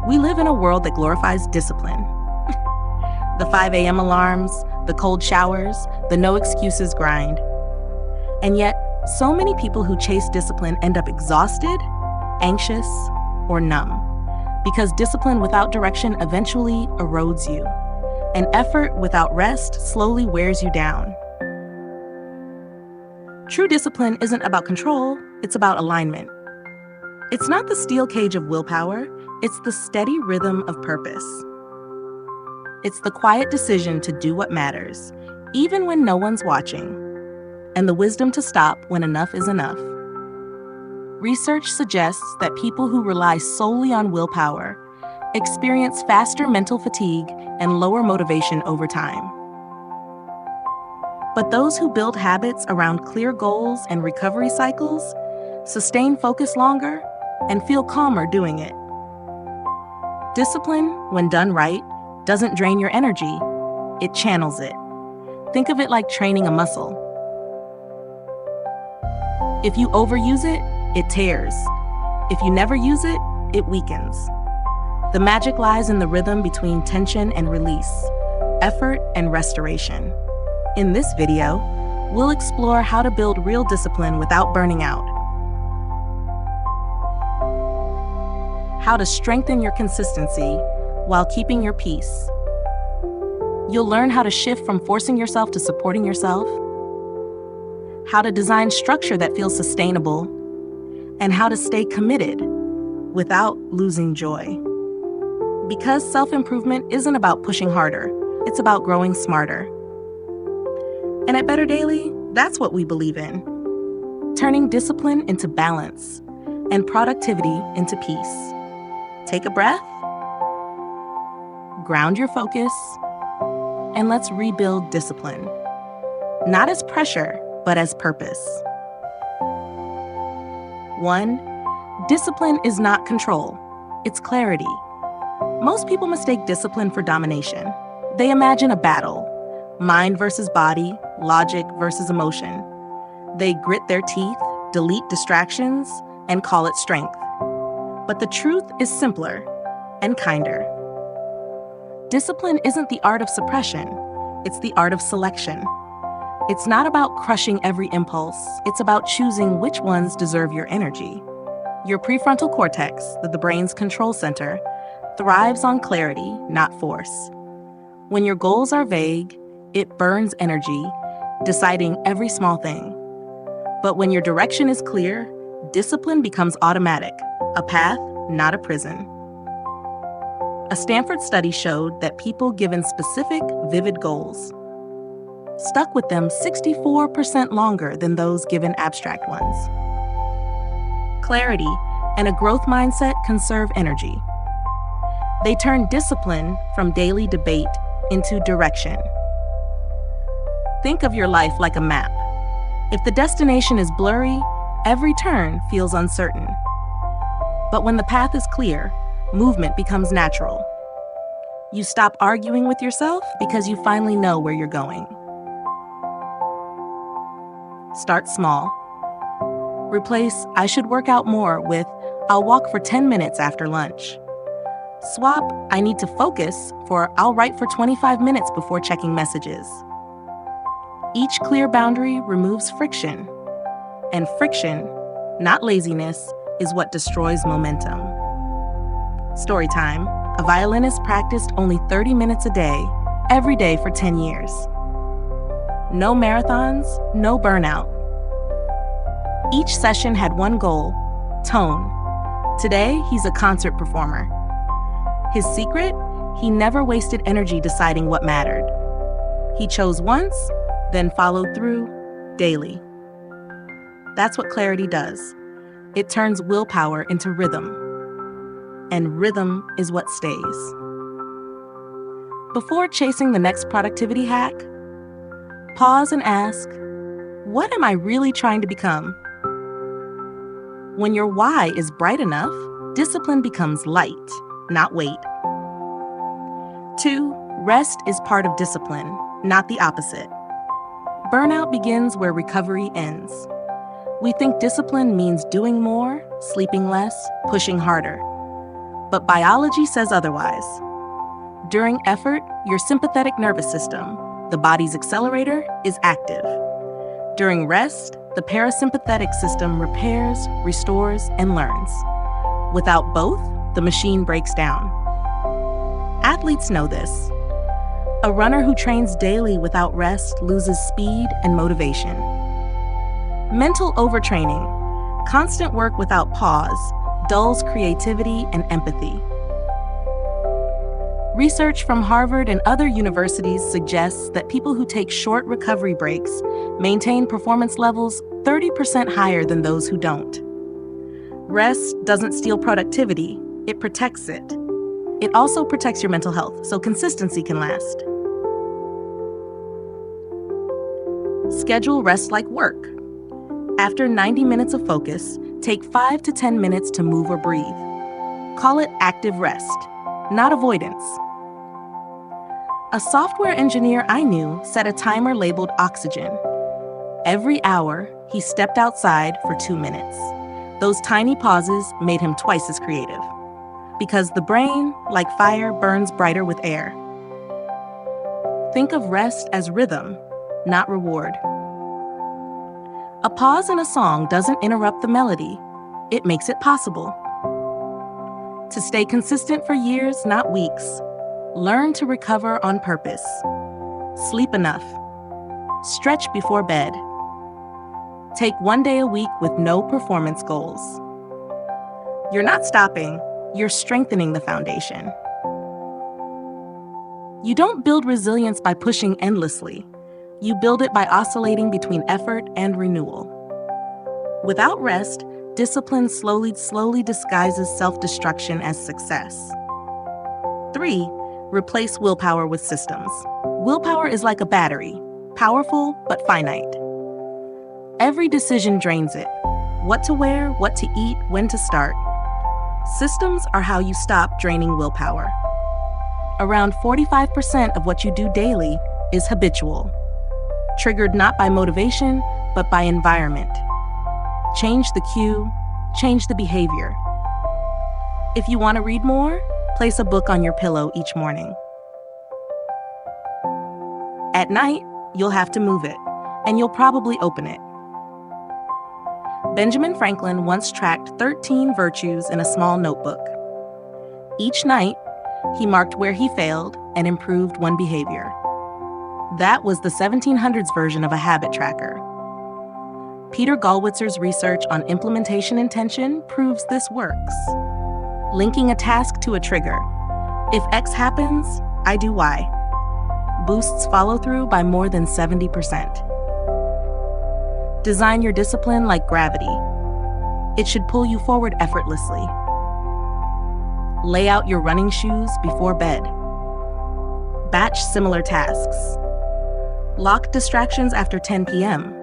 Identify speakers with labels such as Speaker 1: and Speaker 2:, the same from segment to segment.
Speaker 1: We live in a world that glorifies discipline. The 5 a.m. alarms, the cold showers, the no excuses grind. And yet, so many people who chase discipline end up exhausted, anxious, or numb. Because discipline without direction eventually erodes you, and effort without rest slowly wears you down. True discipline isn't about control, it's about alignment. It's not the steel cage of willpower, it's the steady rhythm of purpose. It's the quiet decision to do what matters, even when no one's watching, and the wisdom to stop when enough is enough. Research suggests that people who rely solely on willpower experience faster mental fatigue and lower motivation over time. But those who build habits around clear goals and recovery cycles sustain focus longer and feel calmer doing it. Discipline, when done right, doesn't drain your energy, it channels it. Think of it like training a muscle. If you overuse it, it tears. If you never use it, it weakens. The magic lies in the rhythm between tension and release, effort and restoration. In this video, we'll explore how to build real discipline without burning out, how to strengthen your consistency while keeping your peace. You'll learn how to shift from forcing yourself to supporting yourself, how to design structure that feels sustainable, and how to stay committed without losing joy. Because self-improvement isn't about pushing harder, it's about growing smarter. And at Better Daily, that's what we believe in. Turning discipline into balance and productivity into peace. Take a breath, ground your focus, and let's rebuild discipline. Not as pressure, but as purpose. 1. Discipline is not control, it's clarity. Most people mistake discipline for domination. They imagine a battle, mind versus body, logic versus emotion. They grit their teeth, delete distractions, and call it strength. But the truth is simpler and kinder. Discipline isn't the art of suppression, it's the art of selection. It's not about crushing every impulse, it's about choosing which ones deserve your energy. Your prefrontal cortex, the brain's control center, thrives on clarity, not force. When your goals are vague, it burns energy, deciding every small thing. But when your direction is clear, discipline becomes automatic, a path, not a prison. A Stanford study showed that people given specific, vivid goals stuck with them 64% longer than those given abstract ones. Clarity and a growth mindset conserve energy. They turn discipline from daily debate into direction. Think of your life like a map. If the destination is blurry, every turn feels uncertain. But when the path is clear, movement becomes natural. You stop arguing with yourself because you finally know where you're going. Start small. Replace "I should work out more" with "I'll walk for 10 minutes after lunch." Swap "I need to focus" for "I'll write for 25 minutes before checking messages." Each clear boundary removes friction, and friction, not laziness, is what destroys momentum. Story time. A violinist practiced only 30 minutes a day, every day for 10 years. No marathons, no burnout. Each session had one goal: tone. Today, he's a concert performer. His secret? He never wasted energy deciding what mattered. He chose once, then followed through daily. That's what clarity does. It turns willpower into rhythm. And rhythm is what stays. Before chasing the next productivity hack, pause and ask, what am I really trying to become? When your why is bright enough, discipline becomes light, not weight. 2. Rest is part of discipline, not the opposite. Burnout begins where recovery ends. We think discipline means doing more, sleeping less, pushing harder. but biology says otherwise. During effort, your sympathetic nervous system, the body's accelerator, is active. During rest, the parasympathetic system repairs, restores, and learns. Without both, the machine breaks down. Athletes know this. A runner who trains daily without rest loses speed and motivation. Mental overtraining, constant work without pause, dulls creativity and empathy. Research from Harvard and other universities suggests that people who take short recovery breaks maintain performance levels 30% higher than those who don't. Rest doesn't steal productivity, it protects it. It also protects your mental health, so consistency can last. Schedule rest like work. After 90 minutes of focus, take 5 to 10 minutes to move or breathe. Call it active rest, not avoidance. A software engineer I knew set a timer labeled oxygen. Every hour, he stepped outside for 2 minutes. Those tiny pauses made him twice as creative. Because the brain, like fire, burns brighter with air. Think of rest as rhythm, not reward. A pause in a song doesn't interrupt the melody. It makes it possible. To stay consistent for years, not weeks, learn to recover on purpose. Sleep enough. Stretch before bed. Take 1 day a week with no performance goals. You're not stopping, you're strengthening the foundation. You don't build resilience by pushing endlessly. You build it by oscillating between effort and renewal. Without rest, discipline slowly disguises self-destruction as success. 3, replace willpower with systems. Willpower is like a battery, powerful but finite. Every decision drains it. What to wear, what to eat, when to start. Systems are how you stop draining willpower. Around 45% of what you do daily is habitual, triggered not by motivation, but by environment. Change the cue, change the behavior. If you want to read more, place a book on your pillow each morning. At night, you'll have to move it, and you'll probably open it. Benjamin Franklin once tracked 13 virtues in a small notebook. Each night, he marked where he failed and improved one behavior. That was the 1700s version of a habit tracker. Peter Gallwitzer's research on implementation intention proves this works. Linking a task to a trigger. If X happens, I do Y. Boosts follow-through by more than 70%. Design your discipline like gravity. It should pull you forward effortlessly. Lay out your running shoes before bed. Batch similar tasks. Lock distractions after 10 p.m.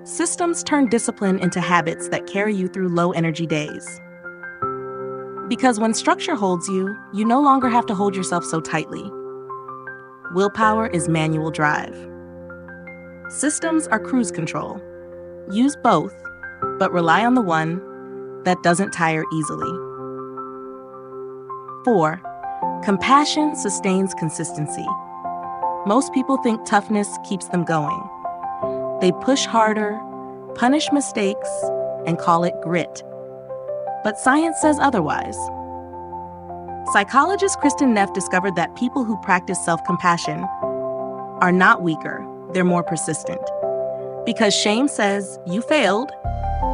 Speaker 1: Systems turn discipline into habits that carry you through low-energy days. Because when structure holds you, you no longer have to hold yourself so tightly. Willpower is manual drive. Systems are cruise control. Use both, but rely on the one that doesn't tire easily. 4. Compassion sustains consistency. Most people think toughness keeps them going. They push harder, punish mistakes, and call it grit. But science says otherwise. Psychologist Kristin Neff discovered that people who practice self-compassion are not weaker, they're more persistent. Because shame says, you failed,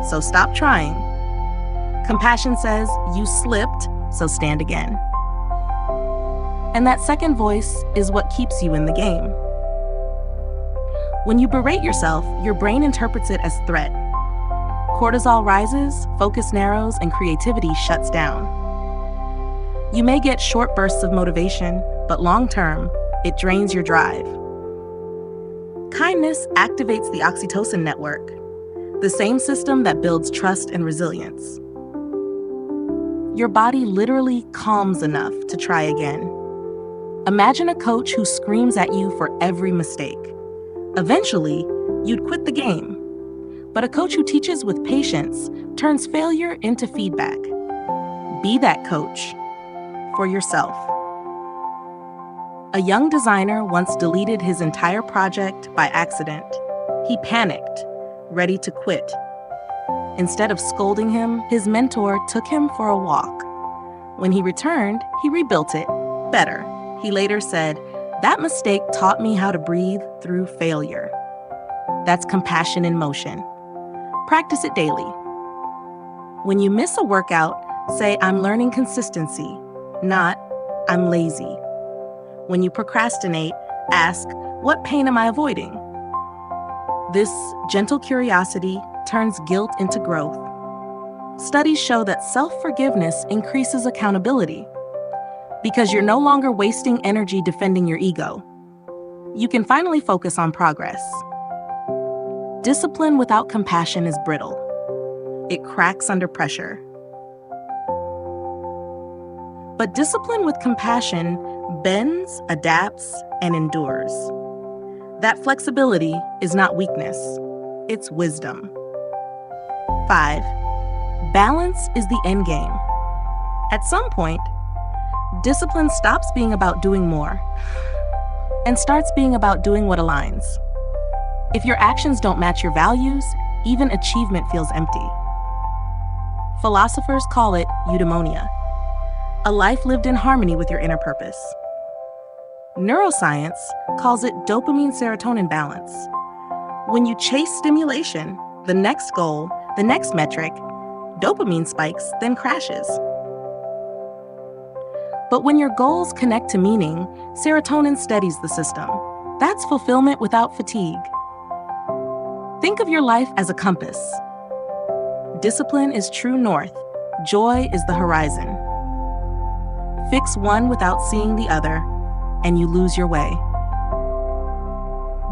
Speaker 1: so stop trying. Compassion says, you slipped, so stand again. And that second voice is what keeps you in the game. When you berate yourself, your brain interprets it as threat. Cortisol rises, focus narrows, and creativity shuts down. You may get short bursts of motivation, but long-term, it drains your drive. Kindness activates the oxytocin network, the same system that builds trust and resilience. Your body literally calms enough to try again. Imagine a coach who screams at you for every mistake. Eventually, you'd quit the game. But a coach who teaches with patience turns failure into feedback. Be that coach, for yourself. A young designer once deleted his entire project by accident. He panicked, ready to quit. Instead of scolding him, his mentor took him for a walk. When he returned, he rebuilt it better. He later said, "That mistake taught me how to breathe through failure." That's compassion in motion. Practice it daily. When you miss a workout, say, "I'm learning consistency," not "I'm lazy." When you procrastinate, ask, "What pain am I avoiding?" This gentle curiosity turns guilt into growth. Studies show that self-forgiveness increases accountability because you're no longer wasting energy defending your ego. You can finally focus on progress. Discipline without compassion is brittle. It cracks under pressure. But discipline with compassion bends, adapts, and endures. That flexibility is not weakness, it's wisdom. 5. Balance is the end game. At some point, discipline stops being about doing more and starts being about doing what aligns. If your actions don't match your values, even achievement feels empty. Philosophers call it eudaimonia, a life lived in harmony with your inner purpose. Neuroscience calls it dopamine-serotonin balance. When you chase stimulation, the next goal, the next metric, dopamine spikes, then crashes. But when your goals connect to meaning, serotonin steadies the system. That's fulfillment without fatigue. Think of your life as a compass. Discipline is true north. Joy is the horizon. Fix one without seeing the other, and you lose your way.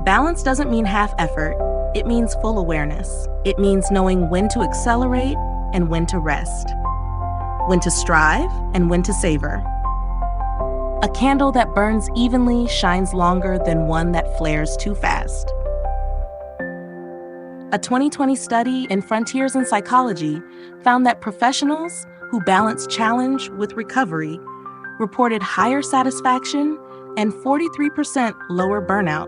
Speaker 1: Balance doesn't mean half effort. It means full awareness. It means knowing when to accelerate and when to rest, when to strive and when to savor. A candle that burns evenly shines longer than one that flares too fast. A 2020 study in Frontiers in Psychology found that professionals who balance challenge with recovery reported higher satisfaction and 43% lower burnout.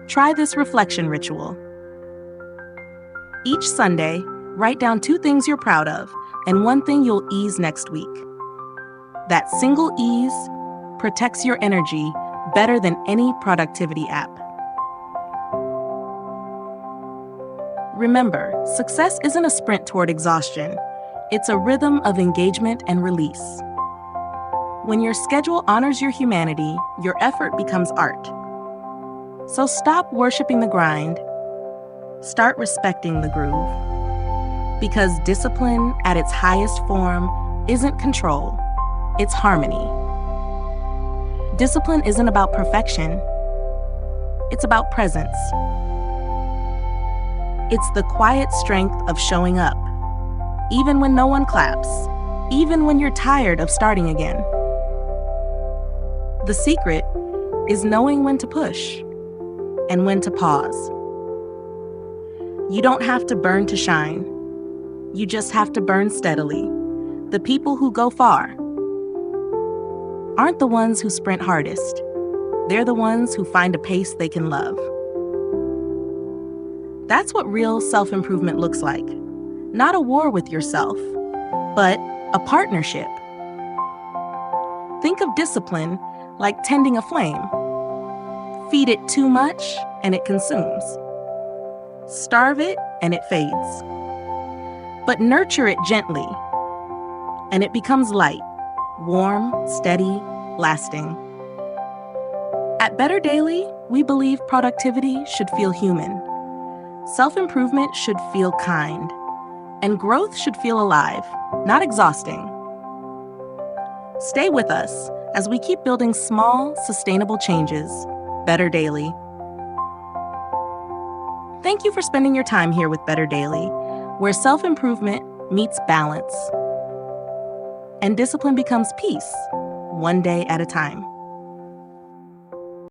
Speaker 1: Try this reflection ritual. Each Sunday, write down 2 things you're proud of and 1 thing you'll ease next week. That single ease protects your energy better than any productivity app. Remember, success isn't a sprint toward exhaustion. It's a rhythm of engagement and release. When your schedule honors your humanity, your effort becomes art. So stop worshiping the grind. Start respecting the groove. Because discipline at its highest form isn't control, it's harmony. Discipline isn't about perfection, it's about presence. It's the quiet strength of showing up, even when no one claps, even when you're tired of starting again. The secret is knowing when to push and when to pause. You don't have to burn to shine. You just have to burn steadily. The people who go far aren't the ones who sprint hardest. They're the ones who find a pace they can love. That's what real self-improvement looks like. Not a war with yourself, but a partnership. Think of discipline like tending a flame. Feed it too much and it consumes. Starve it and it fades. But nurture it gently and it becomes light, warm, steady, lasting. At Better Daily, we believe productivity should feel human. Self-improvement should feel kind, and growth should feel alive, not exhausting. Stay with us as we keep building small, sustainable changes. Better Daily. Thank you for spending your time here with Better Daily, where self-improvement meets balance, and discipline becomes peace, one day at a time.